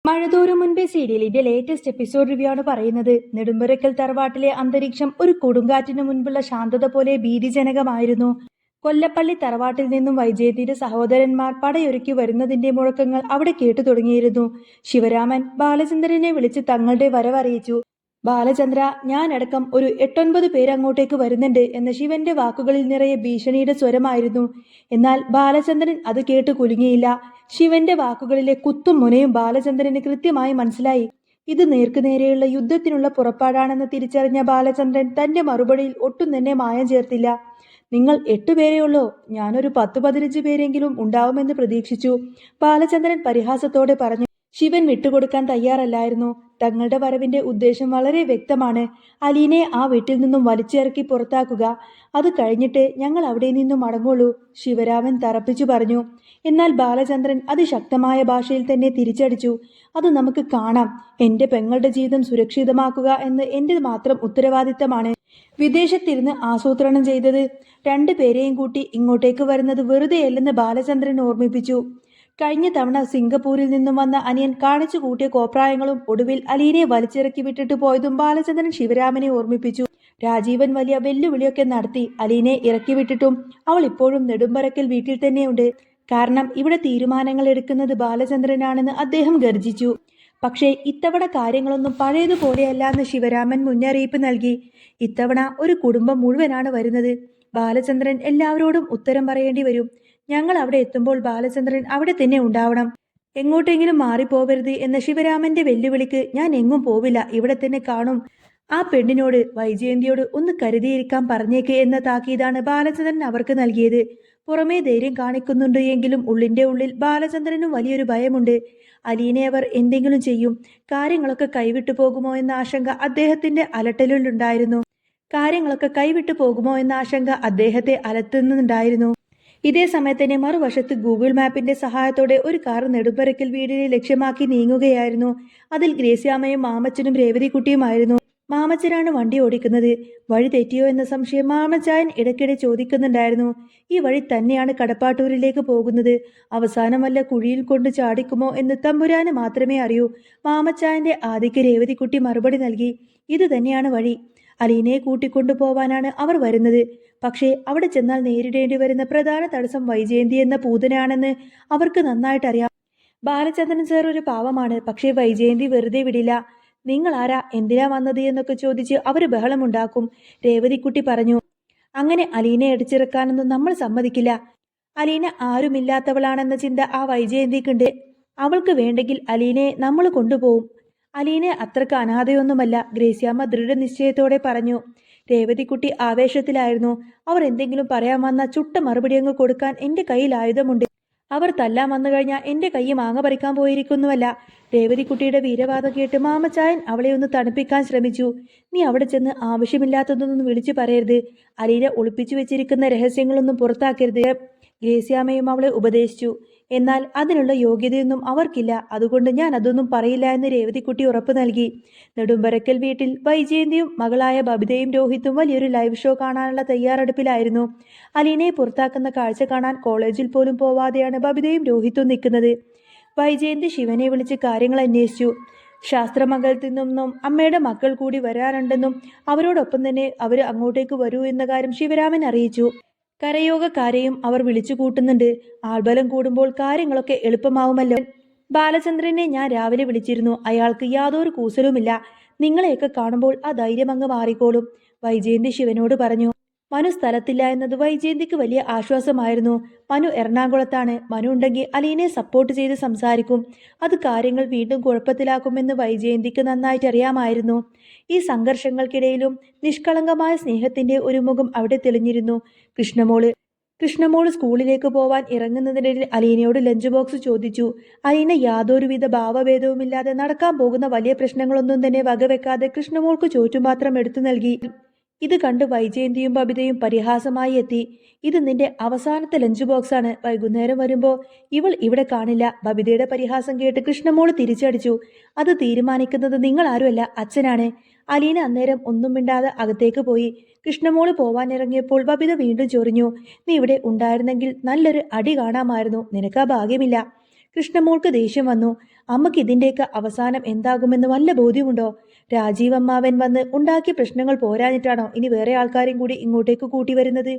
മഴതോറും മുൻപേ സീരിയലിന്റെ latest episode review ആണ് പറയുന്നത്. നെടുമ്പുരക്കൽ തറവാട്ടിലെ അന്തരീക്ഷം ഒരു കൊടുങ്കാറ്റിന് മുൻപുള്ള ശാന്തത പോലെ ഭീതിജനകമായിരുന്നു. കൊല്ലപ്പള്ളി തറവാട്ടിൽ നിന്നും വൈജയന്തിയുടെ സഹോദരന്മാർ പടയൊരുക്കി വരുന്നതിന്റെ മുഴക്കങ്ങൾ അവിടെ കേട്ടു തുടങ്ങിയിരുന്നു. ശിവരാമൻ ബാലചന്ദ്രനെ വിളിച്ച് തങ്ങളുടെ വരവറിയിച്ചു. ബാലചന്ദ്ര, ഞാനടക്കം ഒരു 8-9 പേരങ്ങോട്ടേക്ക് വരുന്നുണ്ട് എന്ന ശിവന്റെ വാക്കുകളിൽ നിറയെ ഭീഷണിയുടെ സ്വരമായിരുന്നു. എന്നാൽ ബാലചന്ദ്രൻ അത് കേട്ട് കുലുങ്ങിയില്ല. ശിവന്റെ വാക്കുകളിലെ കുത്തും മുനയും ബാലചന്ദ്രന് കൃത്യമായി മനസ്സിലായി. ഇത് നേർക്കുനേരെയുള്ള യുദ്ധത്തിനുള്ള പുറപ്പാടാണെന്ന് തിരിച്ചറിഞ്ഞ ബാലചന്ദ്രൻ തന്റെ മറുപടിയിൽ ഒട്ടും തന്നെ മായം ചേർത്തില്ല. നിങ്ങൾ 8 പേരെയുള്ളോ? ഞാനൊരു 10-15 പേരെങ്കിലും ഉണ്ടാവുമെന്ന് പ്രതീക്ഷിച്ചു, ബാലചന്ദ്രൻ പരിഹാസത്തോടെ പറഞ്ഞു. ശിവൻ വിട്ടുകൊടുക്കാൻ തയ്യാറല്ലായിരുന്നു. തങ്ങളുടെ വരവിന്റെ ഉദ്ദേശം വളരെ വ്യക്തമാണ്. അലീനെ ആ വീട്ടിൽ നിന്നും വലിച്ചിറക്കി പുറത്താക്കുക. അത് കഴിഞ്ഞിട്ട് ഞങ്ങൾ അവിടെ നിന്നും മടങ്ങുള്ളൂ, ശിവരാമൻ തറപ്പിച്ചു പറഞ്ഞു. എന്നാൽ ബാലചന്ദ്രൻ അതിശക്തമായ ഭാഷയിൽ തന്നെ തിരിച്ചടിച്ചു. അത് നമുക്ക് കാണാം. എന്റെ പെങ്ങളുടെ ജീവിതം സുരക്ഷിതമാക്കുക എന്ന് എന്റെ മാത്രം ഉത്തരവാദിത്തമാണ്. വിദേശത്തിരുന്ന് ആസൂത്രണം ചെയ്തത് 2 പേരെയും കൂട്ടി ഇങ്ങോട്ടേക്ക് വരുന്നത് വെറുതെയല്ലെന്ന് ബാലചന്ദ്രൻ ഓർമ്മിപ്പിച്ചു. കഴിഞ്ഞ തവണ സിംഗപ്പൂരിൽ നിന്നും വന്ന അനിയൻ കാണിച്ചു കൂട്ടിയ കോപ്രായങ്ങളും ഒടുവിൽ അലീനെ വലിച്ചിറക്കി വിട്ടിട്ട് പോയതും ബാലചന്ദ്രൻ ശിവരാമനെ ഓർമ്മിപ്പിച്ചു. രാജീവൻ വലിയ വെല്ലുവിളിയൊക്കെ നടത്തി അലീനെ ഇറക്കി വിട്ടിട്ടും അവൾ ഇപ്പോഴും നെടുമ്പരക്കൽ വീട്ടിൽ തന്നെയുണ്ട്. കാരണം ഇവിടെ തീരുമാനങ്ങൾ എടുക്കുന്നത് ബാലചന്ദ്രനാണെന്ന് അദ്ദേഹം ഗർജിച്ചു. പക്ഷേ ഇത്തവണ കാര്യങ്ങളൊന്നും പഴയതുപോലെയല്ല ശിവരാമൻ മുന്നറിയിപ്പ് നൽകി. ഇത്തവണ ഒരു കുടുംബം മുഴുവനാണ് വരുന്നത്. ബാലചന്ദ്രൻ എല്ലാവരോടും ഉത്തരം പറയേണ്ടി വരും. ഞങ്ങൾ അവിടെ എത്തുമ്പോൾ ബാലചന്ദ്രൻ അവിടെ തന്നെ ഉണ്ടാവണം. എങ്ങോട്ടെങ്കിലും മാറിപ്പോവരുത് എന്ന ശിവരാമന്റെ വെല്ലുവിളിക്ക് ഞാൻ എങ്ങും പോവില്ല, ഇവിടെ തന്നെ കാണും. ആ പെണ്ണിനോട്, വൈജയന്തിയോട് ഒന്ന് കരുതിയിരിക്കാൻ പറഞ്ഞേക്ക് എന്ന താക്കീതാണ് ബാലചന്ദ്രൻ അവർക്ക് നൽകിയത്. പുറമേ ധൈര്യം കാണിക്കുന്നുണ്ട് എങ്കിലും ഉള്ളിന്റെ ഉള്ളിൽ ബാലചന്ദ്രനും വലിയൊരു ഭയമുണ്ട്. അലീനെ അവർ എന്തെങ്കിലും ചെയ്യും, കാര്യങ്ങളൊക്കെ കൈവിട്ടു പോകുമോ എന്ന ആശങ്ക അദ്ദേഹത്തിന്റെ അലട്ടലുണ്ടായിരുന്നു. അദ്ദേഹത്തെ അലട്ടുന്നുണ്ടായിരുന്നു. ഇതേ സമയത്തന്നെ മറുവശത്ത് ഗൂഗിൾ മാപ്പിന്റെ സഹായത്തോടെ ഒരു കാർ നെടുമ്പരക്കൽ വീടിനെ ലക്ഷ്യമാക്കി നീങ്ങുകയായിരുന്നു. അതിൽ ഗ്രേസ്യാമ്മയും മാമച്ചനും രേവതിക്കുട്ടിയുമായിരുന്നു. മാമച്ചനാണ് വണ്ടി ഓടിക്കുന്നത്. വഴി തെറ്റിയോ എന്ന സംശയം മാമച്ചായൻ ഇടയ്ക്കിടെ ചോദിക്കുന്നുണ്ടായിരുന്നു. ഈ വഴി തന്നെയാണ് കടപ്പാട്ടൂരിലേക്ക് പോകുന്നത്. അവസാനം വല്ല കുഴിയിൽ കൊണ്ട് ചാടിക്കുമോ എന്ന് തമ്പുരാന് മാത്രമേ അറിയൂ. മാമച്ചായന്റെ ആദിക്ക് രേവതിക്കുട്ടി മറുപടി നൽകി. ഇത് തന്നെയാണ് വഴി. അലീനയെ കൂട്ടിക്കൊണ്ടു പോവാനാണ് അവർ വരുന്നത്. പക്ഷേ അവിടെ ചെന്നാൽ നേരിടേണ്ടി വരുന്ന പ്രധാന തടസ്സം വൈജയന്തി എന്ന പൂതനാണെന്ന് അവർക്ക് നന്നായിട്ടറിയാം. ബാലചന്ദ്രൻ സാർ ഒരു പാവമാണ്, പക്ഷേ വൈജയന്തി വെറുതെ വിടില്ല. നിങ്ങൾ ആരാ, എന്തിനാ വന്നത് എന്നൊക്കെ ചോദിച്ച് അവർ ബഹളമുണ്ടാക്കും, രേവതിക്കുട്ടി പറഞ്ഞു. അങ്ങനെ അലീനെ അടിച്ചിറക്കാനൊന്നും നമ്മൾ സമ്മതിക്കില്ല. അലീന ആരുമില്ലാത്തവളാണെന്ന ചിന്ത ആ വൈജയന്തിക്കുണ്ട്. അവൾക്ക് വേണ്ടെങ്കിൽ അലീനെ നമ്മൾ കൊണ്ടുപോകും. അലീനെ അത്രക്ക് അനാഥയൊന്നുമല്ല, ഗ്രേസ്യാമ്മ ദൃഢനിശ്ചയത്തോടെ പറഞ്ഞു. രേവതിക്കുട്ടി ആവേശത്തിലായിരുന്നു. അവർ എന്തെങ്കിലും പറയാൻ വന്ന ചുട്ട മറുപടി അങ്ങ് കൊടുക്കാൻ എന്റെ കയ്യിൽ ആയുധമുണ്ട്. അവർ തല്ലാൻ വന്നു കഴിഞ്ഞാൽ എന്റെ കൈ മാങ്ങ പറിക്കാൻ പോയിരിക്കുന്നുവല്ല. രേവതിക്കുട്ടിയുടെ വീരവാദം കേട്ട് മാമച്ചായൻ അവളെ ഒന്ന് തണുപ്പിക്കാൻ ശ്രമിച്ചു. നീ അവിടെ ചെന്ന് ആവശ്യമില്ലാത്തതൊന്നും വിളിച്ചു പറയരുത്. അലീന ഒളിപ്പിച്ചു വെച്ചിരിക്കുന്ന രഹസ്യങ്ങളൊന്നും പുറത്താക്കരുത്, ഗ്രേസ്യാമ്മയും അവളെ ഉപദേശിച്ചു. എന്നാൽ അതിനുള്ള യോഗ്യതയൊന്നും അവർക്കില്ല. അതുകൊണ്ട് ഞാൻ അതൊന്നും പറയില്ല എന്ന് രേവതിക്കുട്ടി ഉറപ്പു നൽകി. നെടുമ്പരക്കൽ വീട്ടിൽ വൈജയന്തിയും മകളായ ബബിതയും രോഹിത്തും വലിയൊരു ലൈവ് ഷോ കാണാനുള്ള തയ്യാറെടുപ്പിലായിരുന്നു. അലീനയെ പുറത്താക്കുന്ന കാഴ്ച കാണാൻ കോളേജിൽ പോലും പോവാതെയാണ് ബബിതയും രോഹിത്തും നിൽക്കുന്നത്. വൈജയന്തി ശിവനെ വിളിച്ച് കാര്യങ്ങൾ അന്വേഷിച്ചു. ശാസ്ത്രമംഗലത്തിൽ നിന്നും അമ്മയുടെ മക്കൾ കൂടി വരാനുണ്ടെന്നും അവരോടൊപ്പം തന്നെ അവർ അങ്ങോട്ടേക്ക് വരൂ എന്ന കാര്യം ശിവരാമൻ അറിയിച്ചു. കരയോഗക്കാരെയും അവർ വിളിച്ചു കൂട്ടുന്നുണ്ട്. ആൾബലം കൂടുമ്പോൾ കാര്യങ്ങളൊക്കെ എളുപ്പമാവുമല്ലോ. ബാലചന്ദ്രനെ ഞാൻ രാവിലെ വിളിച്ചിരുന്നു. അയാൾക്ക് യാതൊരു കൂസലുമില്ല. നിങ്ങളെയൊക്കെ കാണുമ്പോൾ ആ ധൈര്യം അങ്ങ് മാറിക്കോളും, വൈജയന്തി ശിവനോട് പറഞ്ഞു. മനു സ്ഥലത്തില്ല എന്നത് വൈജയന്തിക്ക് വലിയ ആശ്വാസമായിരുന്നു. മനു എറണാകുളത്താണ്. മനു ഉണ്ടെങ്കിൽ അലീനെ സപ്പോർട്ട് ചെയ്ത് സംസാരിക്കും. അത് കാര്യങ്ങൾ വീണ്ടും കുഴപ്പത്തിലാക്കുമെന്ന് വൈജയന്തിക്ക് നന്നായിട്ട് അറിയാമായിരുന്നു. ഈ സംഘർഷങ്ങൾക്കിടയിലും നിഷ്കളങ്കമായ സ്നേഹത്തിന്റെ ഒരു മുഖം അവിടെ തെളിഞ്ഞിരുന്നു. കൃഷ്ണമോള് സ്കൂളിലേക്ക് പോവാൻ ഇറങ്ങുന്നതിനിടയിൽ അലീനയോട് ലഞ്ച് ബോക്സ് ചോദിച്ചു. അലീന യാതൊരുവിധ ഭാവഭേദവുമില്ലാതെ നടക്കാൻ പോകുന്ന വലിയ പ്രശ്നങ്ങളൊന്നും തന്നെ വകവെക്കാതെ കൃഷ്ണമോൾക്ക് ചോറ്റുപാത്രം എടുത്തു നൽകി. ഇത് കണ്ട് വൈജയന്തിയും ബബിതയും പരിഹാസമായി എത്തി. ഇത് നിന്റെ അവസാനത്തെ ലഞ്ച് ബോക്സാണ്. വൈകുന്നേരം വരുമ്പോൾ ഇവൾ ഇവിടെ കാണില്ല. ബബിതയുടെ പരിഹാസം കേട്ട് കൃഷ്ണമോള് തിരിച്ചടിച്ചു. അത് തീരുമാനിക്കുന്നത് നിങ്ങൾ ആരുമല്ല, അച്ഛനാണ്. അലീന അന്നേരം ഒന്നും മിണ്ടാതെ അകത്തേക്ക് പോയി. കൃഷ്ണമോള് പോവാനിറങ്ങിയപ്പോൾ ബബിത വീണ്ടും ചൊറിഞ്ഞു. നീ ഇവിടെ ഉണ്ടായിരുന്നെങ്കിൽ നല്ലൊരു അടി കാണാമായിരുന്നു. നിനക്കാ ഭാഗ്യമില്ല. കൃഷ്ണമോൾക്ക് ദേഷ്യം വന്നു. അമ്മക്ക് ഇതിന്റെയൊക്കെ അവസാനം എന്താകുമെന്ന് വല്ല ബോധ്യമുണ്ടോ? രാജീവ് അമ്മാവൻ വന്ന് ഉണ്ടാക്കിയ പ്രശ്നങ്ങൾ പോരാഞ്ഞിട്ടാണോ ഇനി വേറെ ആൾക്കാരെയും കൂടി ഇങ്ങോട്ടേക്ക് കൂട്ടി വരുന്നത്?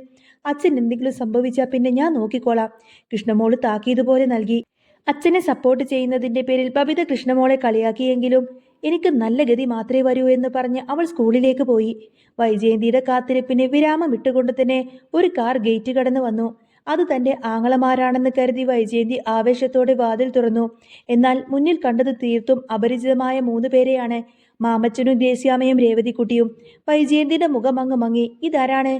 അച്ഛൻ എന്തെങ്കിലും സംഭവിച്ചാൽ പിന്നെ ഞാൻ നോക്കിക്കോളാം. കൃഷ്ണമോള് താക്കീതുപോലെ നൽകി. അച്ഛനെ സപ്പോർട്ട് ചെയ്യുന്നതിന്റെ പേരിൽ ബബിത കൃഷ്ണമോളെ കളിയാക്കിയെങ്കിലും എനിക്ക് നല്ല ഗതി മാത്രമേ വരൂ എന്ന് പറഞ്ഞ് അവൾ സ്കൂളിലേക്ക് പോയി. വൈജയന്തിയുടെ കാത്തിരിപ്പിന് വിരാമം ഇട്ടുകൊണ്ട് തന്നെ ഒരു കാർ ഗേറ്റ് കടന്നു വന്നു. അത് തന്റെ ആങ്ങളമാരാണെന്ന് കരുതി വൈജയന്തി ആവേശത്തോടെ വാതിൽ തുറന്നു. എന്നാൽ മുന്നിൽ കണ്ടത് തീർത്തും അപരിചിതമായ 3 പേരെയാണ്. മാമച്ചനും ഗ്രേസ്യാമ്മയും രേവതിക്കുട്ടിയും. വൈജയന്തിയുടെ മുഖം അങ്ങ് മങ്ങി. ഇതാരാണ്?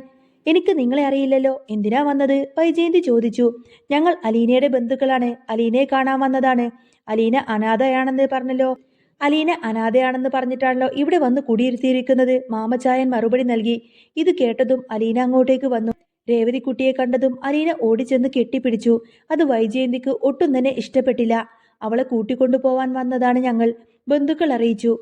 എനിക്ക് നിങ്ങളെ അറിയില്ലല്ലോ. എന്തിനാ വന്നത്? വൈജയന്തി ചോദിച്ചു. ഞങ്ങൾ അലീനയുടെ ബന്ധുക്കളാണ്. അലീനയെ കാണാൻ വന്നതാണ്. അലീന അനാഥയാണെന്ന് പറഞ്ഞല്ലോ. അലീന അനാഥയാണെന്ന് പറഞ്ഞിട്ടാണല്ലോ ഇവിടെ വന്ന് കുടിയിരുത്തിയിരിക്കുന്നത്. മാമച്ചായൻ മറുപടി നൽകി. ഇത് കേട്ടതും അലീന അങ്ങോട്ടേക്ക് വന്നു. രേവതിക്കുട്ടിയെ കണ്ടതും അലീന ഓടിച്ചെന്ന് കെട്ടിപ്പിടിച്ചു. അത് വൈജയന്തിക്ക് ഒട്ടും തന്നെ ഇഷ്ടപ്പെട്ടില്ല. അവളെ കൂട്ടിക്കൊണ്ടുപോവാൻ വന്നതാണ് ഞങ്ങൾ, ബന്ധുക്കൾ അറിയിച്ചു.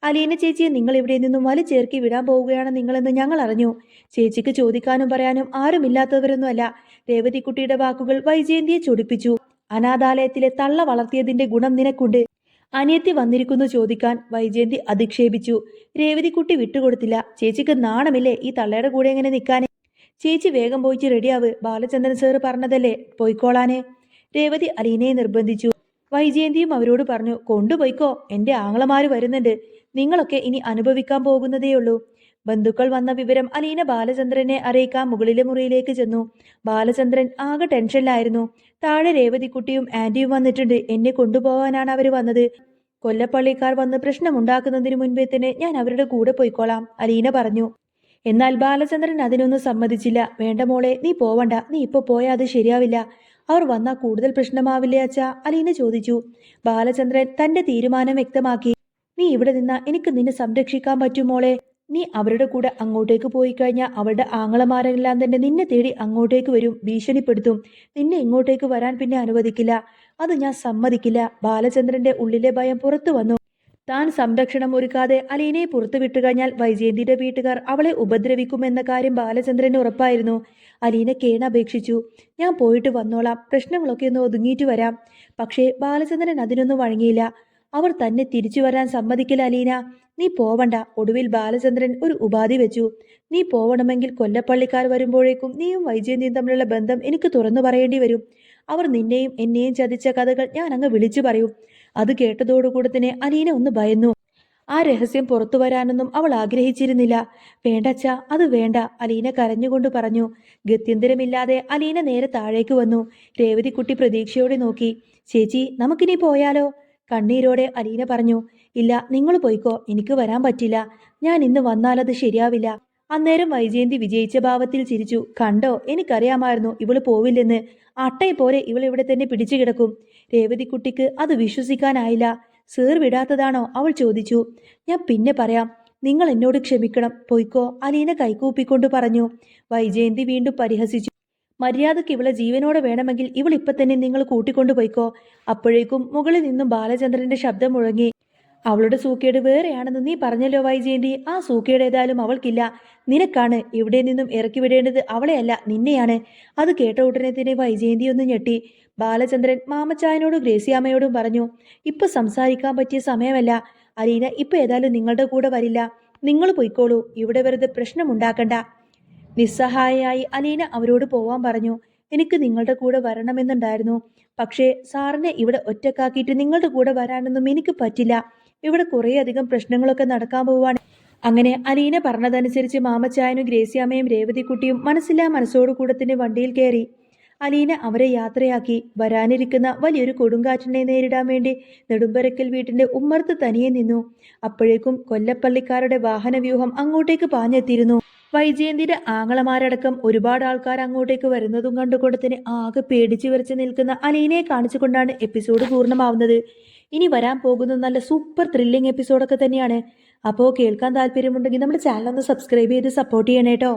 അലീന ചേച്ചിയെ നിങ്ങൾ ഇവിടെ നിന്നും വലിച്ചേർക്കി വിടാൻ പോവുകയാണ് നിങ്ങളെന്ന് ഞങ്ങൾ അറിഞ്ഞു. ചേച്ചിക്ക് ചോദിക്കാനും പറയാനും ആരുമില്ലാത്തവരൊന്നുമല്ല. രേവതിക്കുട്ടിയുടെ വാക്കുകൾ വൈജയന്തിയെ ചൊടിപ്പിച്ചു. അനാഥാലയത്തിലെ തള്ള വളർത്തിയതിന്റെ ഗുണം നിനക്കുണ്ട്. അനിയത്തി വന്നിരിക്കുന്നു ചോദിക്കാൻ വൈജയന്തി അധിക്ഷേപിച്ചു. രേവതിക്കുട്ടി വിട്ടുകൊടുത്തില്ല. ചേച്ചിക്ക് നാണമില്ലേ ഈ തള്ളയുടെ കൂടെ എങ്ങനെ നിൽക്കാനേ? ചേച്ചി വേഗം പോയിച്ച് റെഡിയാവ്. ബാലചന്ദ്രൻ സാറ് പറഞ്ഞതല്ലേ പോയിക്കോളാനേ. രേവതി അലീനയെ നിർബന്ധിച്ചു. വൈജയന്തിയും അവരോട് പറഞ്ഞു, കൊണ്ടുപോയിക്കോ, എന്റെ ആങ്ങളമാര് വരുന്നുണ്ട്. നിങ്ങളൊക്കെ ഇനി അനുഭവിക്കാൻ പോകുന്നതേയുള്ളൂ. ബന്ധുക്കൾ വന്ന വിവരം അലീന ബാലചന്ദ്രനെ അറിയിക്കാൻ മുകളിലെ മുറിയിലേക്ക് ചെന്നു. ബാലചന്ദ്രൻ ആകെ ടെൻഷനിലായിരുന്നു. താഴെ രേവതിക്കുട്ടിയും ആന്റിയും വന്നിട്ടുണ്ട്. എന്നെ കൊണ്ടുപോവാനാണ് അവര് വന്നത്. കൊല്ലപ്പള്ളിക്കാർ വന്ന് പ്രശ്നമുണ്ടാക്കുന്നതിന് മുൻപേ തന്നെ ഞാൻ അവരുടെ കൂടെ പോയിക്കോളാം, അലീന പറഞ്ഞു. എന്നാൽ ബാലചന്ദ്രൻ അതിനൊന്നും സമ്മതിച്ചില്ല. വേണ്ട മോളെ, നീ പോവണ്ട. നീ ഇപ്പൊ പോയാൽ അത് ശരിയാവില്ല. അവർ വന്നാൽ കൂടുതൽ പ്രശ്നമാവില്ലേ അച്ഛാ? അലീന ചോദിച്ചു. ബാലചന്ദ്രൻ തന്റെ തീരുമാനം വ്യക്തമാക്കി. നീ ഇവിടെ നിന്നാ എനിക്ക് നിന്നെ സംരക്ഷിക്കാൻ പറ്റും മോളെ. നീ അവരുടെ കൂടെ അങ്ങോട്ടേക്ക് പോയി കഴിഞ്ഞാൽ അവളുടെ ആങ്ങളമാരെല്ലാം തന്നെ നിന്നെ തേടി അങ്ങോട്ടേക്ക് വരും, ഭീഷണിപ്പെടുത്തും. നിന്നെ ഇങ്ങോട്ടേക്ക് വരാൻ പിന്നെ അനുവദിക്കില്ല. അത് ഞാൻ സമ്മതിക്കില്ല. ബാലചന്ദ്രന്റെ ഉള്ളിലെ ഭയം പുറത്തു വന്നു. താൻ സംരക്ഷണം ഒരുക്കാതെ അലീനയെ പുറത്തു വിട്ടുകഴിഞ്ഞാൽ വൈജയന്തിയുടെ വീട്ടുകാർ അവളെ ഉപദ്രവിക്കുമെന്ന കാര്യം ബാലചന്ദ്രന് ഉറപ്പായിരുന്നു. അലീന കേണപേക്ഷിച്ചു. ഞാൻ പോയിട്ട് വന്നോളാം, പ്രശ്നങ്ങളൊക്കെ ഒന്ന് ഒതുങ്ങിയിട്ട് വരാം. പക്ഷേ ബാലചന്ദ്രൻ അതിനൊന്നും വഴങ്ങിയില്ല. അവർ തന്നെ തിരിച്ചു വരാൻ സമ്മതിക്കില്ല അലീന, നീ പോവണ്ട. ഒടുവിൽ ബാലചന്ദ്രൻ ഒരു ഉപാധി വെച്ചു. നീ പോവണമെങ്കിൽ കൊല്ലപ്പള്ളിക്കാർ വരുമ്പോഴേക്കും നീയും വൈജയന്തിയും തമ്മിലുള്ള ബന്ധം എനിക്ക് തുറന്നു പറയേണ്ടി വരും. അവർ നിന്നെയും എന്നെയും ചതിച്ച കഥകൾ ഞാൻ അങ്ങ് വിളിച്ചു പറയും. അത് കേട്ടതോടുകൂടെ തന്നെ അലീന ഒന്ന് ഭയന്നു. ആ രഹസ്യം പുറത്തു വരാനൊന്നും അവൾ ആഗ്രഹിച്ചിരുന്നില്ല. വേണ്ടച്ച, അത് വേണ്ട, അലീന കരഞ്ഞുകൊണ്ട് പറഞ്ഞു. ഗത്യന്തരമില്ലാതെ അലീന നേരെ താഴേക്ക് വന്നു. രേവതിക്കുട്ടി പ്രതീക്ഷയോടെ നോക്കി. ചേച്ചി, നമുക്കിനി പോയാലോ? കണ്ണീരോടെ അലീന പറഞ്ഞു. ഇല്ല, നിങ്ങൾ പോയിക്കോ, എനിക്ക് വരാൻ പറ്റില്ല. ഞാൻ ഇന്ന് വന്നാലത് ശരിയാവില്ല. അന്നേരം വൈജയന്തി വിജയിച്ച ഭാവത്തിൽ ചിരിച്ചു. കണ്ടോ, എനിക്കറിയാമായിരുന്നു ഇവള് പോവില്ലെന്ന്. അട്ടയെ പോലെ ഇവൾ ഇവിടെ തന്നെ പിടിച്ചു കിടക്കും. രേവതിക്കുട്ടിക്ക് അത് വിശ്വസിക്കാനായില്ല. സേർ വിടാത്തതാണോ? അവൾ ചോദിച്ചു. ഞാൻ പിന്നെ പറയാം, നിങ്ങൾ എന്നോട് ക്ഷമിക്കണം, പൊയ്ക്കോ, അലീന കൈകൂപ്പിക്കൊണ്ട് പറഞ്ഞു. വൈജയന്തി വീണ്ടും പരിഹസിച്ചു. മര്യാദക്ക് ഇവളെ ജീവനോടെ വേണമെങ്കിൽ ഇവൾ ഇപ്പൊ തന്നെ നിങ്ങൾ കൂട്ടിക്കൊണ്ടു പോയിക്കോ. അപ്പോഴേക്കും മുകളിൽ നിന്നും ബാലചന്ദ്രന്റെ ശബ്ദം മുഴങ്ങി. അവളുടെ സൂക്കേട് വേറെയാണെന്ന് നീ പറഞ്ഞല്ലോ വൈജയന്തി. ആ സൂക്കേട് ഏതായാലും അവൾക്കില്ല, നിനക്കാണ്. ഇവിടെ നിന്നും ഇറക്കി വിടേണ്ടത് അവളെയല്ല, നിന്നെയാണ്. അത് കേട്ട ഉടനെ തന്നെ വൈജയന്തി ഒന്ന് ഞെട്ടി. ബാലചന്ദ്രൻ മാമച്ചായനോടും ഗ്രേസിയാമ്മയോടും പറഞ്ഞു. ഇപ്പൊ സംസാരിക്കാൻ പറ്റിയ സമയമല്ല. അലീന ഇപ്പൊ ഏതായാലും നിങ്ങളുടെ കൂടെ വരില്ല. നിങ്ങൾ പൊയ്ക്കോളൂ, ഇവിടെ വെറുതെ പ്രശ്നമുണ്ടാക്കണ്ട. നിസ്സഹായയായി അലീന അവരോട് പോവാൻ പറഞ്ഞു. എനിക്ക് നിങ്ങളുടെ കൂടെ വരണമെന്നുണ്ടായിരുന്നു. പക്ഷേ സാറിനെ ഇവിടെ ഒറ്റക്കാക്കിയിട്ട് നിങ്ങളുടെ കൂടെ വരാനൊന്നും എനിക്ക് പറ്റില്ല. ഇവിടെ കുറേയധികം പ്രശ്നങ്ങളൊക്കെ നടക്കാൻ പോവാണ്. അങ്ങനെ അലീന പറഞ്ഞതനുസരിച്ച് മാമച്ചായനും ഗ്രേസിയാമ്മയും രേവതിക്കുട്ടിയും മനസ്സില്ലാ മനസ്സോടുകൂടെ തന്നെ വണ്ടിയിൽ കയറി. അലീന അവരെ യാത്രയാക്കി. വരാനിരിക്കുന്ന വലിയൊരു കൊടുങ്കാറ്റിനെ നേരിടാൻ വേണ്ടി നെടുമ്പരക്കൽ വീട്ടിന്റെ ഉമ്മർത്ത് തനിയെ നിന്നു. അപ്പോഴേക്കും കൊല്ലപ്പള്ളിക്കാരുടെ വാഹനവ്യൂഹം അങ്ങോട്ടേക്ക് പാഞ്ഞെത്തിയിരുന്നു. വൈജയന്തിയുടെ ആങ്ങളമാരടക്കം ഒരുപാട് ആൾക്കാർ അങ്ങോട്ടേക്ക് വരുന്നതും കണ്ടുകൊണ്ട് തന്നെ ആകെ പേടിച്ചു വിറച്ച് നിൽക്കുന്ന അലീനയെ കാണിച്ചുകൊണ്ടാണ് എപ്പിസോഡ് പൂർണ്ണമാവുന്നത്. ഇനി വരാൻ പോകുന്ന നല്ല സൂപ്പർ ത്രില്ലിംഗ് എപ്പിസോഡൊക്കെ തന്നെയാണ്. അപ്പോൾ കേൾക്കാൻ താല്പര്യമുണ്ടെങ്കിൽ നമ്മുടെ ചാനൽ ഒന്ന് സബ്സ്ക്രൈബ് ചെയ്ത് സപ്പോർട്ട് ചെയ്യണേ കേട്ടോ.